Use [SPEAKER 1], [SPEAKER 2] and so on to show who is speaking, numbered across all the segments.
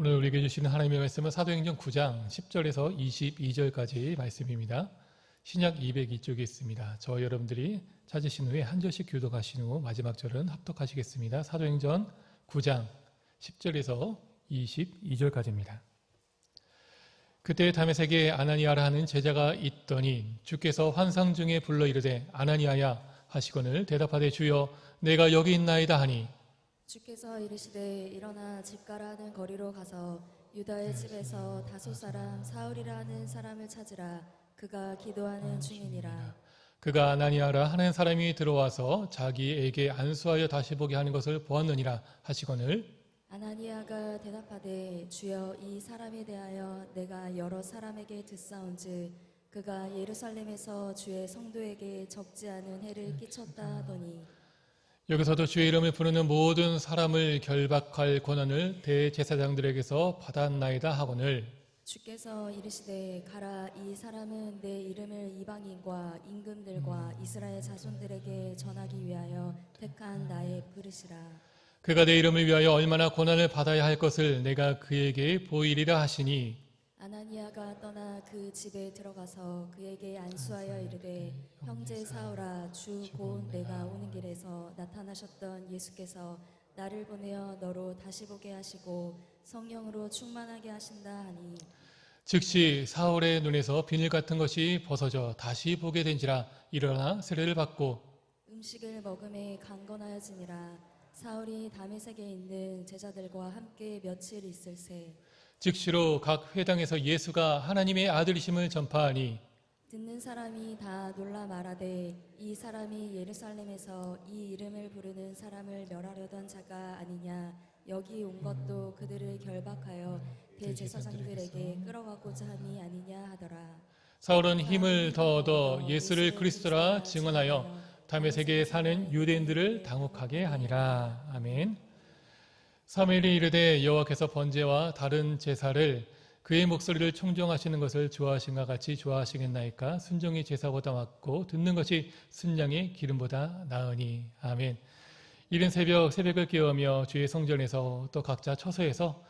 [SPEAKER 1] 오늘 우리에게 주시는 하나님의 말씀은 사도행전 9장 10절에서 22절까지 말씀입니다. 신약 202쪽에 있습니다. 저와 여러분들이 찾으신 후에 한 절씩 교독하신 후 마지막 절은 합독하시겠습니다. 사도행전 9장 10절에서 22절까지입니다. 그때 다메섹에 아나니아라 하는 제자가 있더니 주께서 환상 중에 불러 이르되 아나니아야 하시거늘 대답하되 주여 내가 여기 있나이다 하니
[SPEAKER 2] 주께서 이르시되 일어나 집가라 하는 거리로 가서 유다의 집에서 다소 사람 사울이라 하는 사람을 찾으라. 그가 기도하는 중이니라.
[SPEAKER 1] 그가 아나니아라 하는 사람이 들어와서 자기에게 안수하여 다시 보게 하는 것을 보았느니라 하시거늘
[SPEAKER 2] 아나니아가 대답하되 주여 이 사람에 대하여 내가 여러 사람에게 듣사온즉 그가 예루살렘에서 주의 성도에게 적지 않은 해를 끼쳤다 하더니
[SPEAKER 1] 여기서도 주의 이름을 부르는 모든 사람을 결박할 권한을 대제사장들에게서 받았나이다 하거늘
[SPEAKER 2] 주께서 이르시되 가라. 이 사람은 내 이름을 이방인과 임금들과 이스라엘 자손들에게 전하기 위하여 택한 나의 그릇이라.
[SPEAKER 1] 그가 내 이름을 위하여 얼마나 고난을 받아야 할 것을 내가 그에게 보이리라 하시니
[SPEAKER 2] 아나니아가 떠나 그 집에 들어가서 그에게 안수하여 이르되 형제 사울아 주 곧 내가 오는 길에서 나타나셨던 예수께서 나를 보내어 너로 다시 보게 하시고 성령으로 충만하게 하신다 하니
[SPEAKER 1] 즉시 사울의 눈에서 비늘 같은 것이 벗어져 다시 보게 된지라 일어나 세례를 받고
[SPEAKER 2] 음식을 먹음에 강건하여지니라. 사울이 다메섹에 있는 제자들과 함께 며칠 있을새
[SPEAKER 1] 즉시로 각 회당에서 예수가 하나님의 아들이심을 전파하니
[SPEAKER 2] 듣는 사람이 다 놀라 말하되 이 사람이 예루살렘에서 이 이름을 부르는 사람을 멸하려던 자가 아니냐. 여기 온 것도 그들을 결박하여 대제사장들에게 끌어가고자 함이 아니냐 하더라.
[SPEAKER 1] 사울은 힘을 더 얻어 예수를 그리스도라 증언하여 다메섹에 사는 유대인들을 당혹하게 하니라. 아멘. 사무엘이 이르되 여호와께서 번제와 다른 제사를 그의 목소리를 청종하시는 것을 좋아하신가 같이 좋아하시겠나이까. 순종이 제사보다 맞고 듣는 것이 순양의 기름보다 나으니. 아멘. 이른 새벽을 깨우며 주의 성전에서 또 각자 처소에서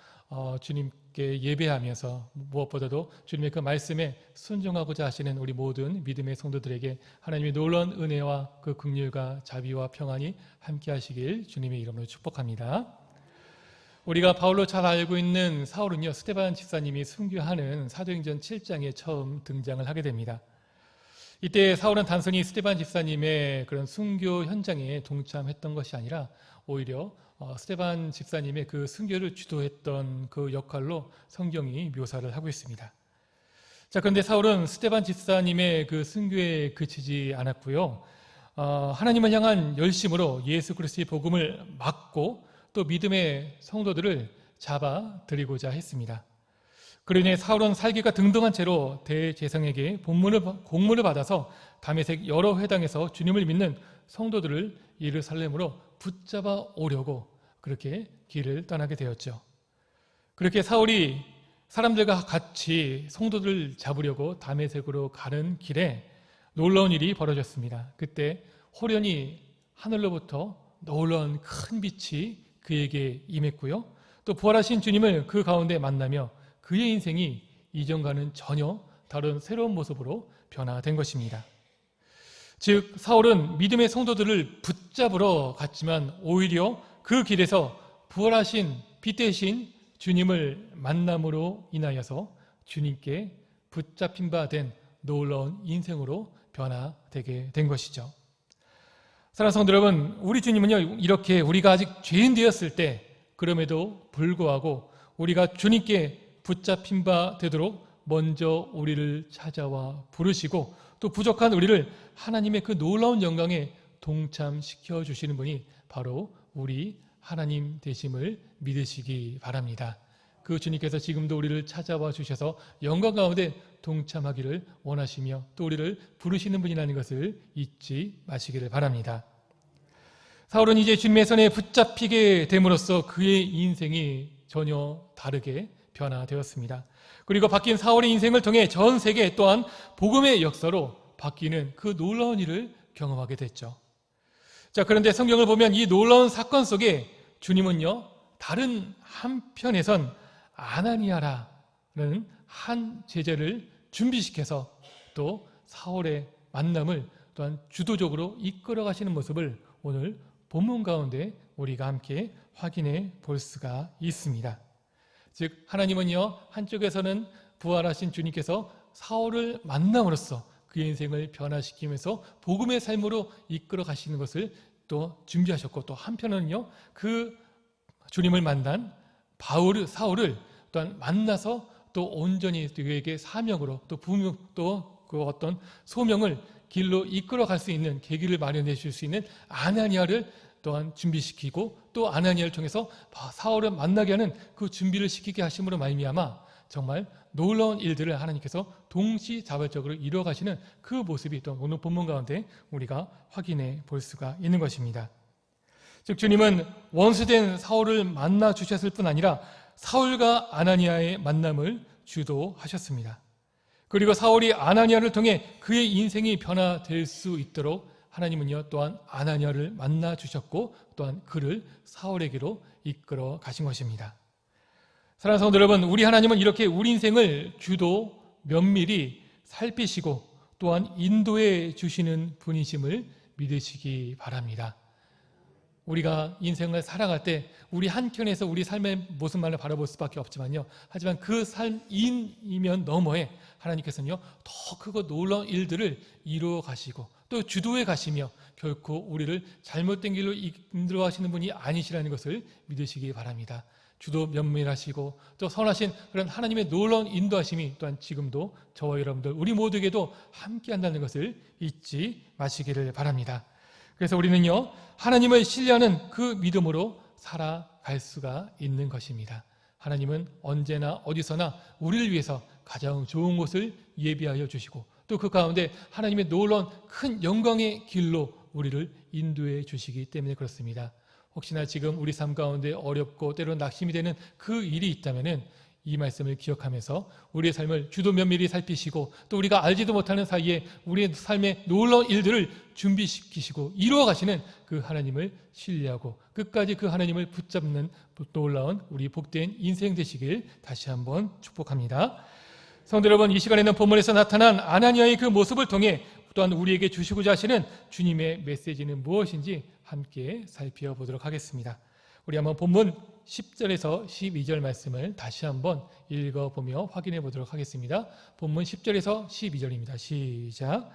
[SPEAKER 1] 주님께 예배하면서 무엇보다도 주님의 그 말씀에 순종하고자 하시는 우리 모든 믿음의 성도들에게 하나님의 놀라운 은혜와 그 긍휼과 자비와 평안이 함께 하시길 주님의 이름으로 축복합니다. 우리가 바울로 잘 알고 있는 사울은요, 스데반 집사님이 순교하는 사도행전 7장에 처음 등장을 하게 됩니다. 이때 사울은 단순히 스데반 집사님의 그런 순교 현장에 동참했던 것이 아니라 오히려 스데반 집사님의 그 순교를 주도했던 그 역할로 성경이 묘사를 하고 있습니다. 자, 그런데 사울은 스데반 집사님의 그 순교에 그치지 않았고요. 하나님을 향한 열심으로 예수 그리스도의 복음을 막고 또 믿음의 성도들을 잡아들이고자 했습니다. 그러니 사울은 살기가 등등한 채로 대제사장에게 공문을 받아서 다메섹 여러 회당에서 주님을 믿는 성도들을 예루살렘으로 붙잡아 오려고 그렇게 길을 떠나게 되었죠. 그렇게 사울이 사람들과 같이 성도들을 잡으려고 다메섹으로 가는 길에 놀라운 일이 벌어졌습니다. 그때 호련히 하늘로부터 놀라운 큰 빛이 그에게 임했고요. 또 부활하신 주님을 그 가운데 만나며 그의 인생이 이전과는 전혀 다른 새로운 모습으로 변화된 것입니다. 즉 사울은 믿음의 성도들을 붙잡으러 갔지만 오히려 그 길에서 부활하신 빛 대신 주님을 만남으로 인하여서 주님께 붙잡힌 바 된 놀라운 인생으로 변화되게 된 것이죠. 사랑하는 성도 여러분, 우리 주님은요, 이렇게 우리가 아직 죄인 되었을 때 그럼에도 불구하고 우리가 주님께 붙잡힌 바 되도록 먼저 우리를 찾아와 부르시고 또 부족한 우리를 하나님의 그 놀라운 영광에 동참시켜 주시는 분이 바로 우리 하나님 되심을 믿으시기 바랍니다. 그 주님께서 지금도 우리를 찾아와 주셔서 영광 가운데 동참하기를 원하시며 또 우리를 부르시는 분이라는 것을 잊지 마시기를 바랍니다. 사울은 이제 주님의 손에 붙잡히게 됨으로써 그의 인생이 전혀 다르게 변화되었습니다. 그리고 바뀐 사울의 인생을 통해 전 세계 또한 복음의 역사로 바뀌는 그 놀라운 일을 경험하게 됐죠. 자, 그런데 성경을 보면 이 놀라운 사건 속에 주님은요, 다른 한편에선 아나니아라는 한 제자를 준비시켜서 또 사울의 만남을 또한 주도적으로 이끌어 가시는 모습을 오늘 본문 가운데 우리가 함께 확인해 볼 수가 있습니다. 즉 하나님은요, 한쪽에서는 부활하신 주님께서 사울을 만남으로써 그의 인생을 변화시키면서 복음의 삶으로 이끌어 가시는 것을 또 준비하셨고, 또 한편은요, 그 주님을 만난 사울을 또한 만나서 또 온전히 그에게 사명으로 또 그 어떤 소명을 길로 이끌어 갈 수 있는 계기를 마련해 줄 수 있는 아나니아를 또한 준비시키고, 또 아나니아를 통해서 사울을 만나게 하는 그 준비를 시키게 하심으로 말미암아 정말 놀라운 일들을 하나님께서 동시다발적으로 이루어 가시는 그 모습이 또 오늘 본문 가운데 우리가 확인해 볼 수가 있는 것입니다. 즉 주님은 원수된 사울을 만나 주셨을 뿐 아니라 사울과 아나니아의 만남을 주도하셨습니다. 그리고 사울이 아나니아를 통해 그의 인생이 변화될 수 있도록 하나님은요 또한 아나니아를 만나 주셨고, 또한 그를 사울에게로 이끌어 가신 것입니다. 사랑하는 성도 여러분, 우리 하나님은 이렇게 우리 인생을 주도 면밀히 살피시고 또한 인도해 주시는 분이심을 믿으시기 바랍니다. 우리가 인생을 살아갈 때 우리 한켠에서 우리 삶의 모습만을 바라볼 수밖에 없지만요, 하지만 그 삶이면 너머에 하나님께서는요 더 크고 놀라운 일들을 이루어 가시고 또 주도해 가시며 결코 우리를 잘못된 길로 인도해 가시는 분이 아니시라는 것을 믿으시기 바랍니다. 주도 면밀하시고 또 선하신 그런 하나님의 놀라운 인도하심이 또한 지금도 저와 여러분들 우리 모두에게도 함께 한다는 것을 잊지 마시기를 바랍니다. 그래서 우리는요 하나님을 신뢰하는 그 믿음으로 살아갈 수가 있는 것입니다. 하나님은 언제나 어디서나 우리를 위해서 가장 좋은 곳을 예비하여 주시고 또 그 가운데 하나님의 놀라운 큰 영광의 길로 우리를 인도해 주시기 때문에 그렇습니다. 혹시나 지금 우리 삶 가운데 어렵고 때로는 낙심이 되는 그 일이 있다면 이 말씀을 기억하면서 우리의 삶을 주도 면밀히 살피시고 또 우리가 알지도 못하는 사이에 우리의 삶의 놀라운 일들을 준비시키시고 이루어 가시는 그 하나님을 신뢰하고 끝까지 그 하나님을 붙잡는 놀라운 우리 복된 인생 되시길 다시 한번 축복합니다. 성도 여러분, 이 시간에는 본문에서 나타난 아나니아의 그 모습을 통해 또한 우리에게 주시고자 하시는 주님의 메시지는 무엇인지 함께 살펴보도록 하겠습니다. 우리 한번 본문 10절에서 12절 말씀을 다시 한번 읽어보며 확인해 보도록 하겠습니다. 본문 10절에서 12절입니다. 시작.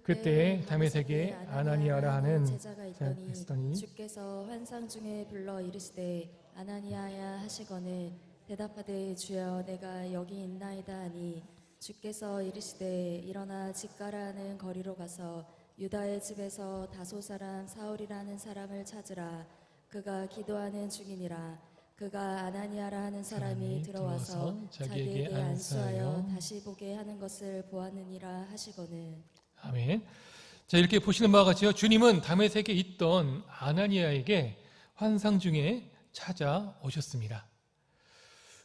[SPEAKER 1] 그때 다메섹에 아나니아라 하는
[SPEAKER 2] 제자가 있더니 주께서 환상 중에 불러 이르시되 아나니아야 하시거늘 대답하되 주여 내가 여기 있나이다 하니 주께서 이르시되 일어나 집가라는 거리로 가서 유다의 집에서 다소 사람 사울이라는 사람을 찾으라. 그가 기도하는 중이니라. 그가 아나니아라 하는 사람이 들어와서 자기에게 안수하여 다시 보게 하는 것을 보았느니라 하시거늘.
[SPEAKER 1] 아멘. 자, 이렇게 보시는 바와 같이요, 주님은 다메섹에 있던 아나니아에게 환상 중에 찾아오셨습니다.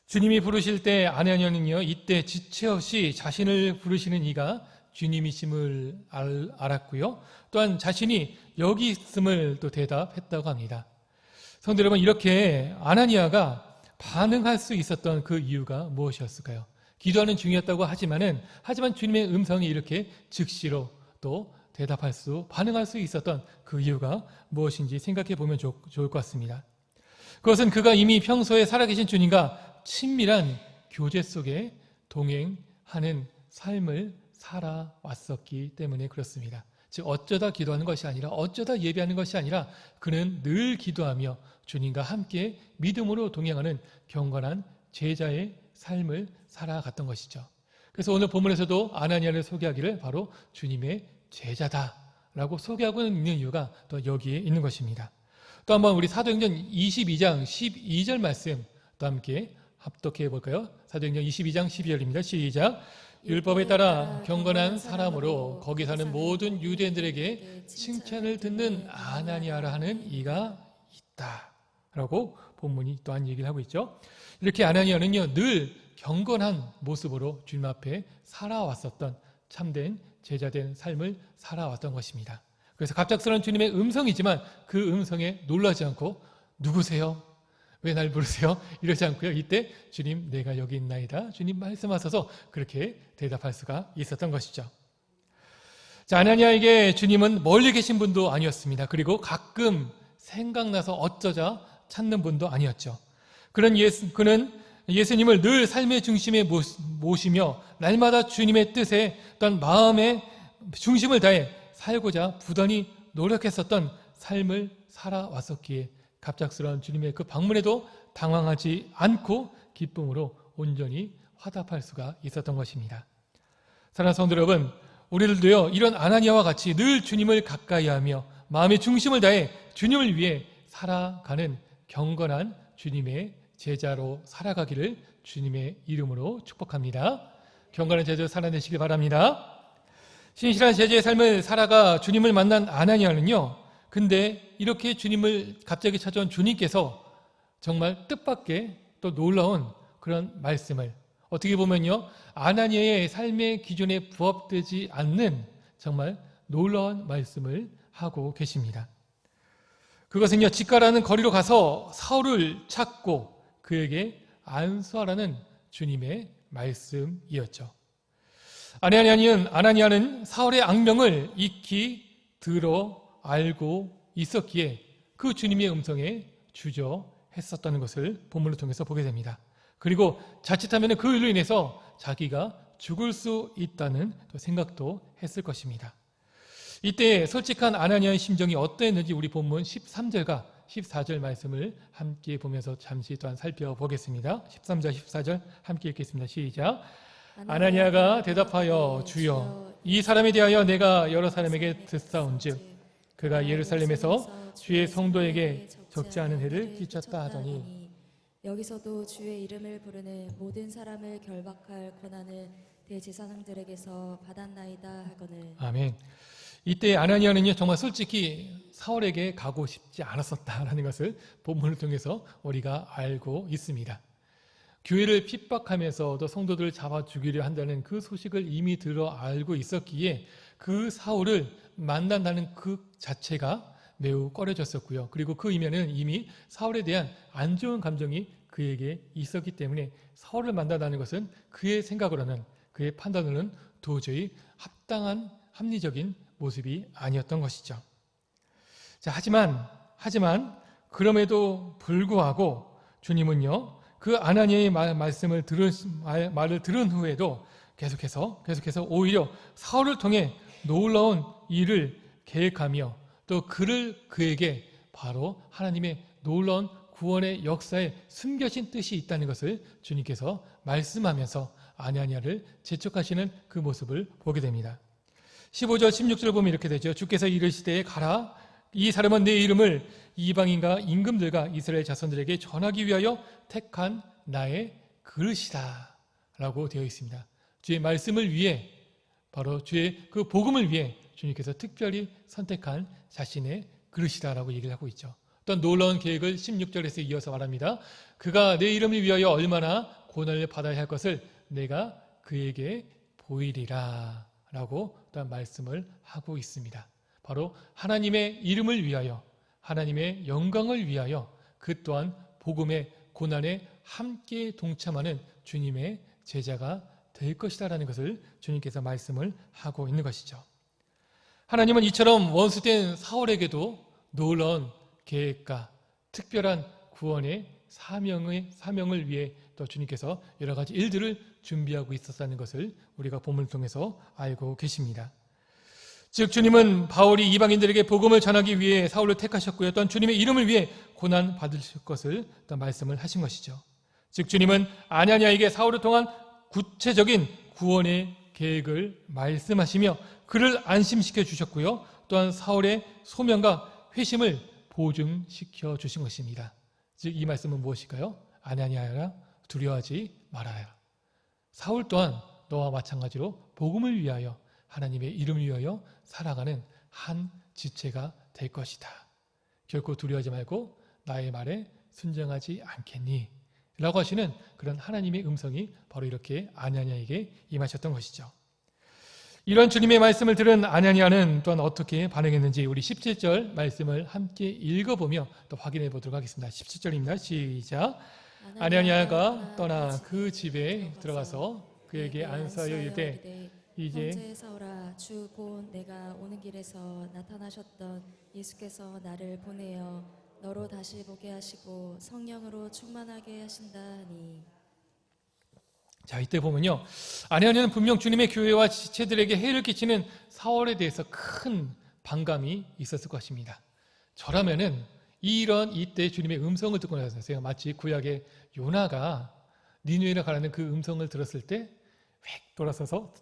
[SPEAKER 1] 주님이 부르실 때 아나니아는요 이때 지체 없이 자신을 부르시는 이가 주님이심을 알았고요, 또한 자신이 여기 있음을 또 대답했다고 합니다. 성도 여러분, 이렇게 아나니아가 반응할 수 있었던 그 이유가 무엇이었을까요? 기도하는 중이었다고 하지만 주님의 음성이 이렇게 즉시로 또 반응할 수 있었던 그 이유가 무엇인지 생각해 보면 좋을 것 같습니다. 그것은 그가 이미 평소에 살아계신 주님과 친밀한 교제 속에 동행하는 삶을 살아왔었기 때문에 그렇습니다. 즉 어쩌다 기도하는 것이 아니라 어쩌다 예배하는 것이 아니라 그는 늘 기도하며 주님과 함께 믿음으로 동행하는 경건한 제자의 삶을 살아갔던 것이죠. 그래서 오늘 본문에서도 아나니아를 소개하기를 바로 주님의 제자다라고 소개하고 있는 이유가 또 여기에 있는 것입니다. 또 한번 우리 사도행전 22장 12절 말씀 또 함께 합독해 볼까요? 사도행전 22장 12절입니다. 시작. 율법에 따라 경건한 사람으로 거기 사는 모든 유대인들에게 칭찬을 듣는 아나니아라 하는 이가 있다 라고 본문이 또한 얘기를 하고 있죠. 이렇게 아나니아는요 늘 경건한 모습으로 주님 앞에 살아왔었던 참된 제자된 삶을 살아왔던 것입니다. 그래서 갑작스러운 주님의 음성이지만 그 음성에 놀라지 않고 누구세요? 왜 날 부르세요? 이러지 않고요. 이때 주님 내가 여기 있나이다. 주님 말씀하셔서 그렇게 대답할 수가 있었던 것이죠. 자, 아나니아에게 주님은 멀리 계신 분도 아니었습니다. 그리고 가끔 생각나서 어쩌자 찾는 분도 아니었죠. 그는 예수님을 늘 삶의 중심에 모시며 날마다 주님의 뜻에 어떤 마음의 중심을 다해 살고자 부단히 노력했었던 삶을 살아왔었기에 갑작스러운 주님의 그 방문에도 당황하지 않고 기쁨으로 온전히 화답할 수가 있었던 것입니다. 사랑하는 성도 여러분, 우리들도요 이런 아나니아와 같이 늘 주님을 가까이하며 마음의 중심을 다해 주님을 위해 살아가는 경건한 주님의 제자로 살아가기를 주님의 이름으로 축복합니다. 경건한 제자로 살아내시길 바랍니다. 신실한 제자의 삶을 살아가 주님을 만난 아나니아는요, 근데 이렇게 주님을 갑자기 찾아온 주님께서 정말 뜻밖의 또 놀라운 그런 말씀을, 어떻게 보면요 아나니아의 삶의 기준에 부합되지 않는 정말 놀라운 말씀을 하고 계십니다. 그것은요 직가라는 거리로 가서 사울을 찾고 그에게 안수하라는 주님의 말씀이었죠. 아나니아는 사울의 악명을 익히 들어 알고 있었기에 그 주님의 음성에 주저했었다는 것을 본문을 통해서 보게 됩니다. 그리고 자칫하면 그 일로 인해서 자기가 죽을 수 있다는 생각도 했을 것입니다. 이때 솔직한 아나니아의 심정이 어떠했는지 우리 본문 13절과 14절 말씀을 함께 보면서 잠시 또한 살펴보겠습니다. 13절 14절 함께 읽겠습니다. 시작. 아나니아가 대답하여 주여 이 사람에 대하여 내가 여러 사람에게 듣사온즉 그가 예루살렘에서 주의 성도에게 적지 않은 해를 끼쳤다 하더니
[SPEAKER 2] 여기서도 주의 이름을 부르는 모든 사람을 결박할 권한을 대제사장들에게서 받았나이다 하거늘.
[SPEAKER 1] 아멘. 이때 아나니아는요 정말 솔직히 사울에게 가고 싶지 않았었다라는 것을 본문을 통해서 우리가 알고 있습니다. 교회를 핍박하면서도 성도들을 잡아 죽이려 한다는 그 소식을 이미 들어 알고 있었기에 그 사울을 만난다는 그 자체가 매우 꺼려졌었고요. 그리고 그 이면은 이미 사울에 대한 안 좋은 감정이 그에게 있었기 때문에 사울을 만난다는 것은 그의 생각으로는, 그의 판단으로는 도저히 합당한 합리적인 모습이 아니었던 것이죠. 자, 하지만 그럼에도 불구하고 주님은요 그 아나니아의 말씀을 말을 들은 후에도 계속해서 오히려 사울을 통해 놀라운 일을 계획하며 또 그에게 바로 하나님의 놀라운 구원의 역사에 숨겨진 뜻이 있다는 것을 주님께서 말씀하면서 아나니아를 재촉하시는 그 모습을 보게 됩니다. 15절 16절 보면 이렇게 되죠. 주께서 이르시되 가라, 이 사람은 내 이름을 이방인과 임금들과 이스라엘 자손들에게 전하기 위하여 택한 나의 그릇이다 라고 되어 있습니다. 주의 말씀을 위해, 바로 주의 그 복음을 위해 주님께서 특별히 선택한 자신의 그릇이다 라고 얘기를 하고 있죠. 어떤 놀라운 계획을 16절에서 이어서 말합니다. 그가 내 이름을 위하여 얼마나 고난을 받아야 할 것을 내가 그에게 보이리라 라고 또한 말씀을 하고 있습니다. 바로 하나님의 이름을 위하여, 하나님의 영광을 위하여 그 또한 복음의 고난에 함께 동참하는 주님의 제자가 될 것이다라는 것을 주님께서 말씀을 하고 있는 것이죠. 하나님은 이처럼 원수된 사울에게도 놀라운 계획과 특별한 구원의 사명을 위해 또 주님께서 여러 가지 일들을 준비하고 있었다는 것을 우리가 본문을 통해서 알고 계십니다. 즉 주님은 바울이 이방인들에게 복음을 전하기 위해 사울을 택하셨고요. 또한 주님의 이름을 위해 고난 받으실 것을 또 말씀을 하신 것이죠. 즉 주님은 아나니아에게 사울을 통한 구체적인 구원의 계획을 말씀하시며 그를 안심시켜 주셨고요. 또한 사울의 소명과 회심을 보증시켜 주신 것입니다. 즉 이 말씀은 무엇일까요? 아나니아야 두려워하지 말아라. 사울 또한 너와 마찬가지로 복음을 위하여, 하나님의 이름을 위하여 살아가는 한 지체가 될 것이다. 결코 두려워하지 말고 나의 말에 순종하지 않겠니? 라고 하시는 그런 하나님의 음성이 바로 이렇게 아나니아에게 임하셨던 것이죠. 이런 주님의 말씀을 들은 아나니아는 또한 어떻게 반응했는지 우리 17절 말씀을 함께 읽어보며 또 확인해 보도록 하겠습니다. 17절입니다. 시작. 아나니아가 떠나 그 집에 들어가서 그에게 안수하여 이르되 이제
[SPEAKER 2] 형제 사울아, 주 곧 내가 오는 길에서 나타나셨던 예수께서 나를 보내어 너로 다시 보게 하시고 성령으로 충만하게 하신다니.
[SPEAKER 1] 자, 이때 보면요, 아나니아는 분명 주님의 교회와 지체들에게 해를 끼치는 사울에 대해서 큰 반감이 있었을 것입니다. 저라면은 이때 주님의 음성을 듣고 나서요, 마치 구약의 요나가 니느웨로 가라는 그 음성을 들었을 때 획 돌아서서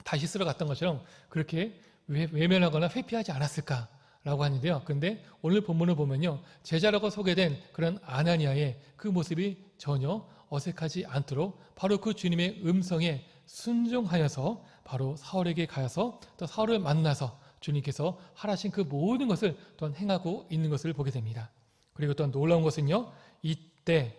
[SPEAKER 1] 다시 쓸어갔던 것처럼 그렇게 외면하거나 회피하지 않았을까라고 하는데요. 그런데 오늘 본문을 보면요, 제자라고 소개된 그런 아나니아의 그 모습이 전혀 어색하지 않도록 바로 그 주님의 음성에 순종하여서 바로 사울에게 가서 또 사울을 만나서 주님께서 하라신 그 모든 것을 또한 행하고 있는 것을 보게 됩니다. 그리고 또 놀라운 것은요, 이때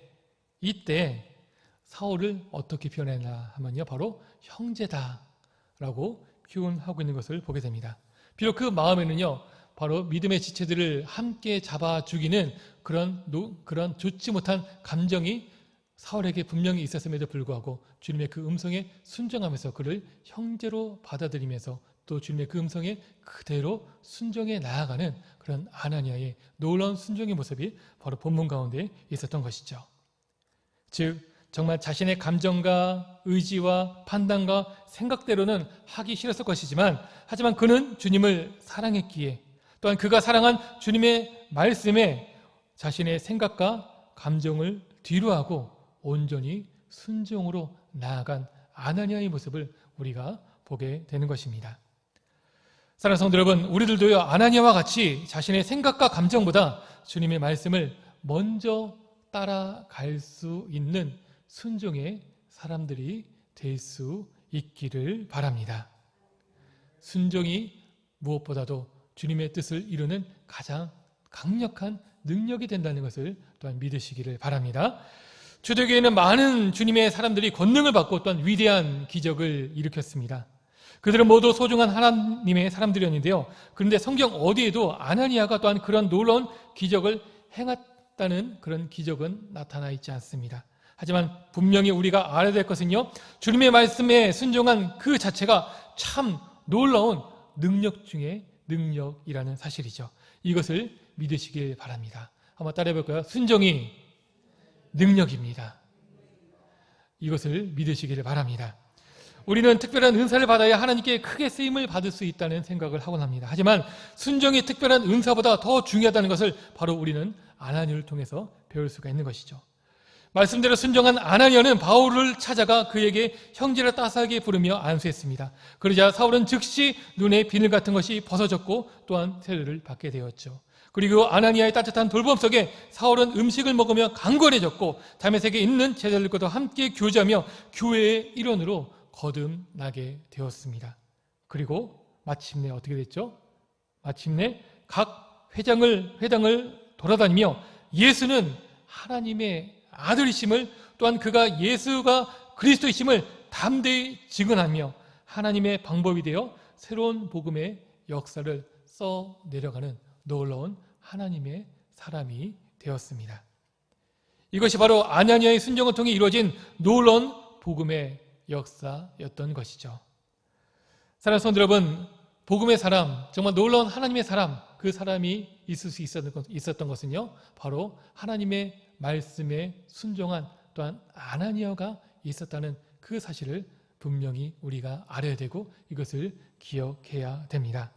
[SPEAKER 1] 사울을 어떻게 표현했나 하면요, 바로 형제다라고 표현하고 있는 것을 보게 됩니다. 비록 그 마음에는요, 바로 믿음의 지체들을 함께 잡아 죽이는 그런 좋지 못한 감정이 사울에게 분명히 있었음에도 불구하고 주님의 그 음성에 순종하면서 그를 형제로 받아들이면서 또 주님의 그 음성에 그대로 순종해 나아가는 그런 아나니아의 놀라운 순종의 모습이 바로 본문 가운데 있었던 것이죠. 즉 정말 자신의 감정과 의지와 판단과 생각대로는 하기 싫었을 것이지만 하지만 그는 주님을 사랑했기에 또한 그가 사랑한 주님의 말씀에 자신의 생각과 감정을 뒤로하고 온전히 순종으로 나아간 아나니아의 모습을 우리가 보게 되는 것입니다. 사랑하는 성도 여러분, 우리들도요, 아나니아와 같이 자신의 생각과 감정보다 주님의 말씀을 먼저 따라갈 수 있는 순종의 사람들이 될 수 있기를 바랍니다. 순종이 무엇보다도 주님의 뜻을 이루는 가장 강력한 능력이 된다는 것을 또한 믿으시기를 바랍니다. 초대교회는 많은 주님의 사람들이 권능을 받고 또한 위대한 기적을 일으켰습니다. 그들은 모두 소중한 하나님의 사람들이었는데요. 그런데 성경 어디에도 아나니아가 또한 그런 놀라운 기적을 행했다는 그런 기적은 나타나 있지 않습니다. 하지만 분명히 우리가 알아야 될 것은요, 주님의 말씀에 순종한 그 자체가 참 놀라운 능력 중에 능력이라는 사실이죠. 이것을 믿으시길 바랍니다. 한번 따라해 볼까요? 순종이 능력입니다. 이것을 믿으시기를 바랍니다. 우리는 특별한 은사를 받아야 하나님께 크게 쓰임을 받을 수 있다는 생각을 하곤 합니다. 하지만 순종이 특별한 은사보다 더 중요하다는 것을 바로 우리는 아나니아를 통해서 배울 수가 있는 것이죠. 말씀대로 순종한 아나니아는 바울을 찾아가 그에게 형제라 따스하게 부르며 안수했습니다. 그러자 사울은 즉시 눈에 비늘 같은 것이 벗어졌고 또한 세례를 받게 되었죠. 그리고 아나니아의 따뜻한 돌봄 속에 사울은 음식을 먹으며 강건해졌고 다메섹에 있는 제자들과도 함께 교제하며 교회의 일원으로 거듭나게 되었습니다. 그리고 마침내 어떻게 됐죠? 마침내 각 회당을 돌아다니며 예수는 하나님의 아들이심을 또한 그가 예수가 그리스도이심을 담대히 증언하며 하나님의 방법이 되어 새로운 복음의 역사를 써내려가는 놀라운 하나님의 사람이 되었습니다. 이것이 바로 아나니아의 순종을 통해 이루어진 놀라운 복음의 역사였던 것이죠. 사랑하는 성도 여러분, 복음의 사람, 정말 놀라운 하나님의 사람, 그 사람이 있을 수 있었던 것은요, 바로 하나님의 말씀에 순종한 또한 아나니아가 있었다는 그 사실을 분명히 우리가 알아야 되고 이것을 기억해야 됩니다.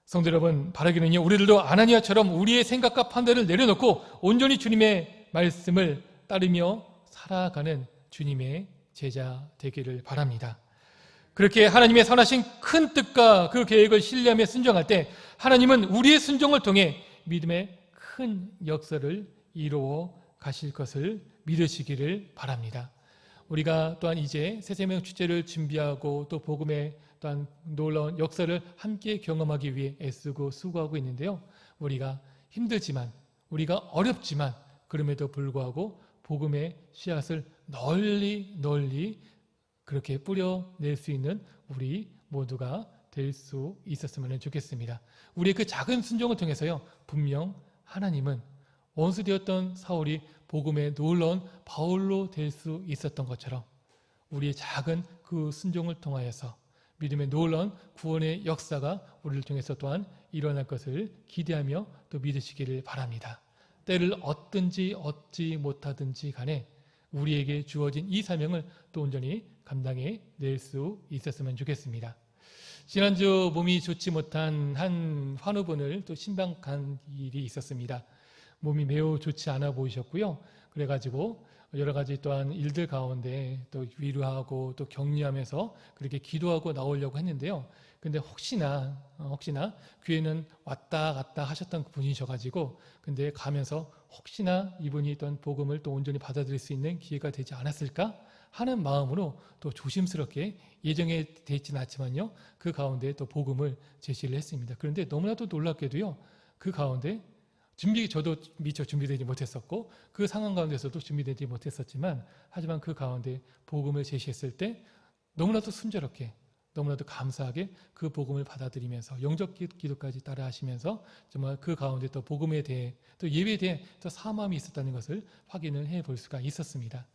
[SPEAKER 1] 성도 여러분, 바라기는요, 우리들도 아나니아처럼 우리의 생각과 판단을 내려놓고 온전히 주님의 말씀을 따르며 살아가는 주님의 제자 되기를 바랍니다. 그렇게 하나님의 선하신 큰 뜻과 그 계획을 신뢰하며 순종할 때 하나님은 우리의 순종을 통해 믿음의 큰 역사를 이루어 가실 것을 믿으시기를 바랍니다. 우리가 또한 이제 새생명 축제를 준비하고 또 복음의 또한 놀라운 역사를 함께 경험하기 위해 애쓰고 수고하고 있는데요. 우리가 힘들지만, 우리가 어렵지만 그럼에도 불구하고 복음의 씨앗을 널리 그렇게 뿌려낼 수 있는 우리 모두가 될 수 있었으면 좋겠습니다. 우리의 그 작은 순종을 통해서요, 분명 하나님은 원수되었던 사울이 복음에 놀라운 바울로 될 수 있었던 것처럼 우리의 작은 그 순종을 통하여서 믿음의 놀라운 구원의 역사가 우리를 통해서 또한 일어날 것을 기대하며 또 믿으시기를 바랍니다. 때를 얻든지 얻지 못하든지 간에 우리에게 주어진 이 사명을 또 온전히 감당해 낼 수 있었으면 좋겠습니다. 지난주 몸이 좋지 못한 한 환우분을 또 신방 간 일이 있었습니다. 몸이 매우 좋지 않아 보이셨고요. 그래가지고 여러 가지 또한 일들 가운데 또 위로하고 또 격려하면서 그렇게 기도하고 나오려고 했는데요. 근데 혹시나 교회는 왔다 갔다 하셨던 분이셔가지고 근데 가면서 혹시나 이분이 있던 복음을 또 온전히 받아들일 수 있는 기회가 되지 않았을까 하는 마음으로 또 조심스럽게 예정에 돼 있지는 않지만요. 그 가운데 또 복음을 제시를 했습니다. 그런데 너무나도 놀랍게도요. 그 가운데 저도 미처 준비되지 못했었고 그 상황 가운데서도 준비되지 못했었지만 하지만 그 가운데 복음을 제시했을 때 너무나도 순조롭게 너무나도 감사하게 그 복음을 받아들이면서 영적 기도까지 따라 하시면서 정말 그 가운데 또 복음에 대해 또 예배에 대해 또 사모함이 있었다는 것을 확인을 해볼 수가 있었습니다.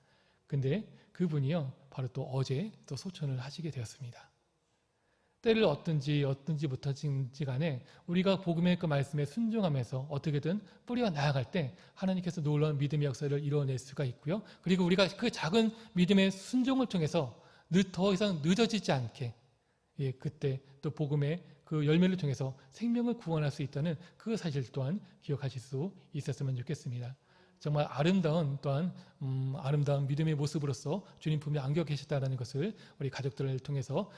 [SPEAKER 1] 근데 그분이요 바로 또 어제 또 소천을 하시게 되었습니다. 때를 얻든지 못하든지 간에 우리가 복음의 그 말씀에 순종하면서 어떻게든 뿌리가 나아갈 때 하나님께서 놀라운 믿음의 역사를 이뤄낼 수가 있고요. 그리고 우리가 그 작은 믿음의 순종을 통해서 더 이상 늦어지지 않게 그때 또 복음의 그 열매를 통해서 생명을 구원할 수 있다는 그 사실 또한 기억하실 수 있었으면 좋겠습니다. 정말 아름다운 또한 아름다운 믿음의 모습으로서 주님 품에 안겨 계셨다는 것을 우리 가족들을 통해서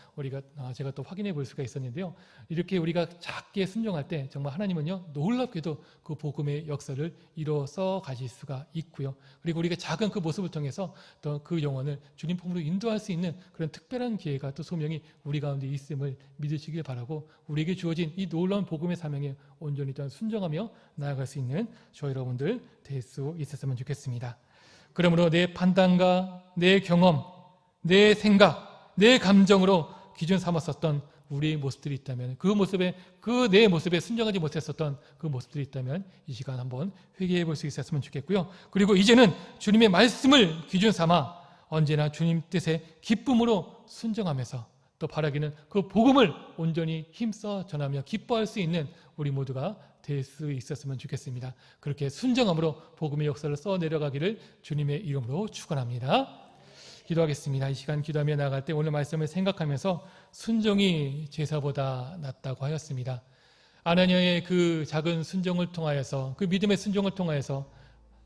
[SPEAKER 1] 제가 또 확인해 볼 수가 있었는데요. 이렇게 우리가 작게 순종할 때 정말 하나님은요 놀랍게도 그 복음의 역사를 이뤄서 가실 수가 있고요. 그리고 우리가 작은 그 모습을 통해서 또 그 영혼을 주님 품으로 인도할 수 있는 그런 특별한 기회가 또 소명이 우리 가운데 있음을 믿으시길 바라고 우리에게 주어진 이 놀라운 복음의 사명에 온전히 또한 순종하며 나아갈 수 있는 저 여러분들 될 수 있었으면 좋겠습니다. 그러므로 내 판단과 내 경험, 내 생각, 내 감정으로 기준 삼았었던 우리의 모습들이 있다면 내 모습에 순종하지 못했었던 그 모습들이 있다면 이 시간 한번 회개해 볼 수 있었으면 좋겠고요. 그리고 이제는 주님의 말씀을 기준 삼아 언제나 주님 뜻에 기쁨으로 순종하면서 또 바라기는 그 복음을 온전히 힘써 전하며 기뻐할 수 있는 우리 모두가 될 수 있었으면 좋겠습니다. 그렇게 순종함으로 복음의 역사를 써 내려가기를 주님의 이름으로 축원합니다. 기도하겠습니다. 이 시간 기도하며 나아갈 때 오늘 말씀을 생각하면서 순종이 제사보다 낫다고 하였습니다. 아나니아의 그 작은 순종을 통하여서 그 믿음의 순종을 통하여서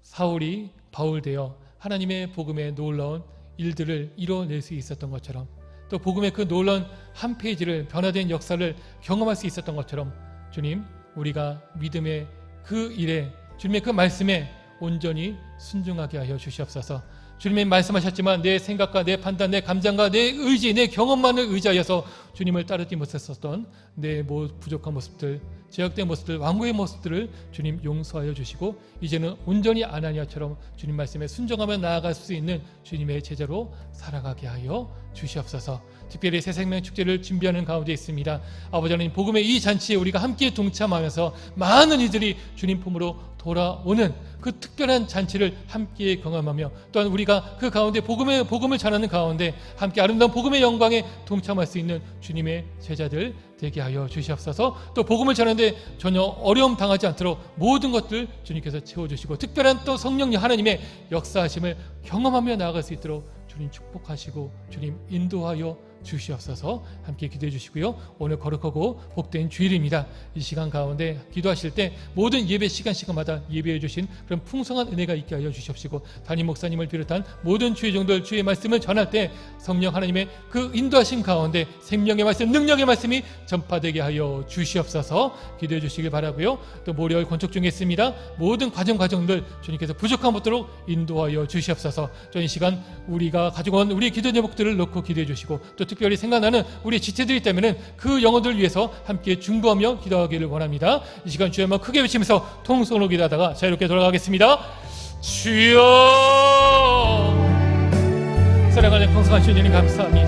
[SPEAKER 1] 사울이 바울되어 하나님의 복음의 놀라운 일들을 이뤄낼 수 있었던 것처럼 또 복음의 그 놀라운 한 페이지를 변화된 역사를 경험할 수 있었던 것처럼 주님 우리가 믿음의 그 일에 주님의 그 말씀에 온전히 순종하게 하여 주시옵소서. 주님이 말씀하셨지만 내 생각과 내 판단, 내 감정과 내 의지, 내 경험만을 의지하여서 주님을 따르지 못했었던 내 부족한 모습들, 제약된 모습들, 완고의 모습들을 주님 용서하여 주시고 이제는 온전히 아나니아처럼 주님 말씀에 순종하며 나아갈 수 있는 주님의 제자로 살아가게 하여 주시옵소서. 특별히 새생명 축제를 준비하는 가운데 있습니다. 아버지 하나님 복음의 이 잔치에 우리가 함께 동참하면서 많은 이들이 주님 품으로 돌아오는 그 특별한 잔치를 함께 경험하며 또한 우리가 그 가운데 복음을 전하는 가운데 함께 아름다운 복음의 영광에 동참할 수 있는 주님의 제자들 되게 하여 주시옵소서. 또 복음을 전하는데 전혀 어려움 당하지 않도록 모든 것들 주님께서 채워주시고 특별한 또 성령님 하나님의 역사하심을 경험하며 나아갈 수 있도록 주님 축복하시고 주님 인도하여 주시옵소서. 함께 기도해 주시고요. 오늘 거룩하고 복된 주일입니다. 이 시간 가운데 기도하실 때 모든 예배 시간마다 예배해 주신 그런 풍성한 은혜가 있게 하여 주시옵시고 담임 목사님을 비롯한 모든 주의 종들 주의 말씀을 전할 때 성령 하나님의 그 인도하신 가운데 생명의 말씀, 능력의 말씀이 전파되게 하여 주시옵소서. 기도해 주시길 바라고요. 또 모레월 권촉 중에 있습니다. 모든 과정들 주님께서 부족함 없도록 인도하여 주시옵소서. 이 시간 우리가 가지고 온 우리의 기도 제목들을 놓고 기도해 주시고 또 특별히 생각나는 우리 지체들이 있다면 그 영혼들을 위해서 함께 중보하며 기도하기를 원합니다. 이 시간 주여 한번 크게 외치면서 통성으로 기도하다가 자유롭게 돌아가겠습니다. 주여 사랑하는 풍성한 주님 감사합니다.